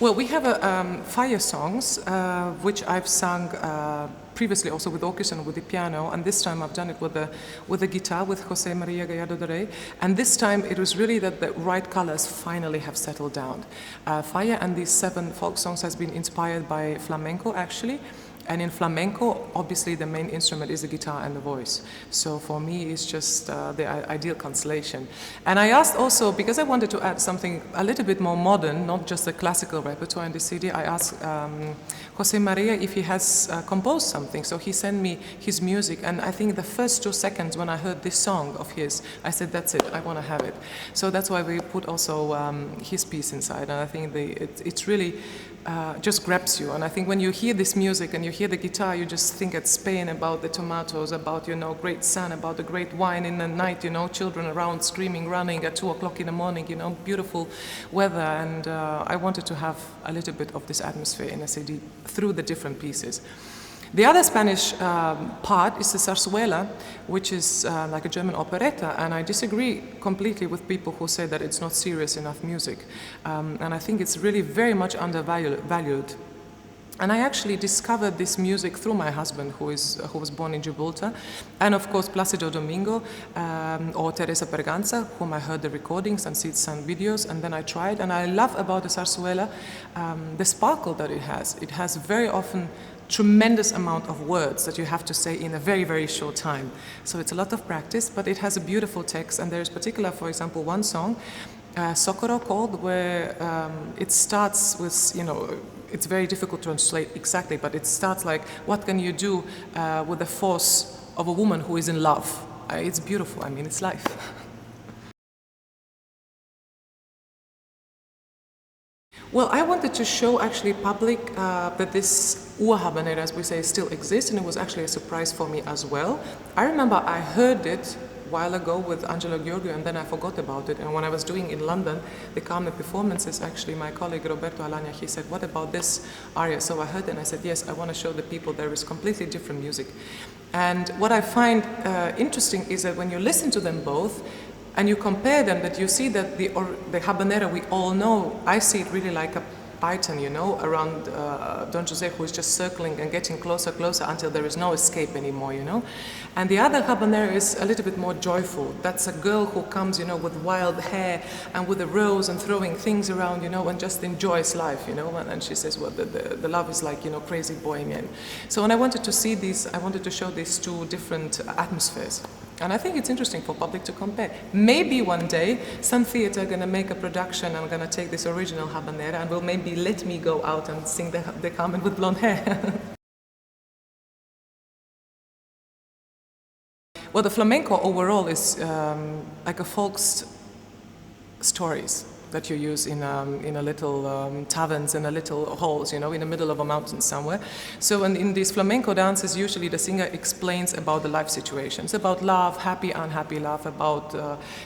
Well, we have fire songs, which I've sung previously also with orchestra and with the piano, and this time I've done it with the guitar, with Jose Maria Gallardo de Rey. And this time it was really that the right colors finally have settled down. Fire and these 7 folk songs has been inspired by flamenco, actually. And in flamenco, obviously the main instrument is the guitar and the voice. So for me, it's just the ideal constellation. And I asked also, because I wanted to add something a little bit more modern, not just the classical repertoire in the CD, I asked Jose Maria if he has composed something. So he sent me his music, and I think the first 2 seconds when I heard this song of his, I said, that's it, I want to have it. So that's why we put also his piece inside, and I think it's really just grabs you. And I think when you hear this music and you hear the guitar, you just think at Spain, about the tomatoes, about, great sun, about the great wine in the night, children around screaming, running at 2 o'clock in the morning, beautiful weather. And I wanted to have a little bit of this atmosphere in a CD through the different pieces. The other Spanish part is the zarzuela, which is like a German operetta, and I disagree completely with people who say that it's not serious enough music. And I think it's really very much undervalued. And I actually discovered this music through my husband, who was born in Gibraltar, and of course Plácido Domingo or Teresa Berganza, whom I heard the recordings and see some videos, and then I tried. And I love about the zarzuela the sparkle that it has. It has very often tremendous amount of words that you have to say in a very, very short time. So it's a lot of practice, but it has a beautiful text, and there's particular, for example, one song, Coro called, where it starts with, it's very difficult to translate exactly, but it starts like, what can you do with the force of a woman who is in love? It's beautiful, it's life. Well, I wanted to show actually public that this Habanera, as we say, still exists, and it was actually a surprise for me as well. I remember I heard it a while ago with Angelo Giorgio, and then I forgot about it. And when I was doing in London the Carmen performances, actually my colleague Roberto Alagna, he said, what about this aria? So I heard it and I said, yes, I want to show the people there is completely different music. And what I find interesting is that when you listen to them both, and you compare them, that you see that the Habanera we all know, I see it really like a python, around Don Jose, who is just circling and getting closer, closer until there is no escape anymore, And the other Habanera is a little bit more joyful. That's a girl who comes, with wild hair and with a rose and throwing things around, and just enjoys life, And she says, well, the love is like, crazy bohemian. So when I wanted to see these, I wanted to show these 2 different atmospheres. And I think it's interesting for public to compare. Maybe one day, some theater going to make a production and going to take this original Habanera and will maybe let me go out and sing the Carmen with blonde hair. Well, the flamenco overall is like a folk stories that you use in a little taverns and a little halls, in the middle of a mountain somewhere. So in these flamenco dances, usually the singer explains about the life situations, about love, happy, unhappy love, about,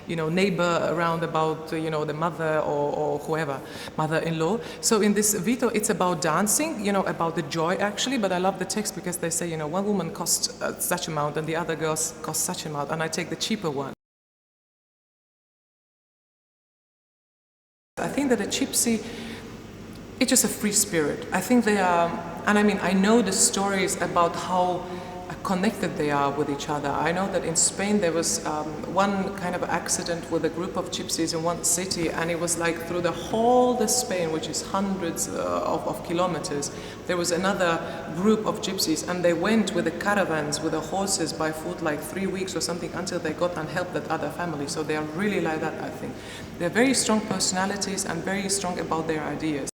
neighbor around, about, the mother or whoever, mother-in-law. So in this Vito, it's about dancing, about the joy actually, but I love the text because they say, one woman costs such amount and the other girls cost such amount, and I take the cheaper one. I think that a gypsy, it's just a free spirit. I think they are, and I know the stories about how connected they are with each other. I know that in Spain there was one kind of accident with a group of gypsies in one city, and it was like through the whole of Spain, which is hundreds of kilometers, there was another group of gypsies, and they went with the caravans, with the horses by foot, like 3 weeks or something, until they got and helped that other family. So they are really like that, I think. They're very strong personalities and very strong about their ideas.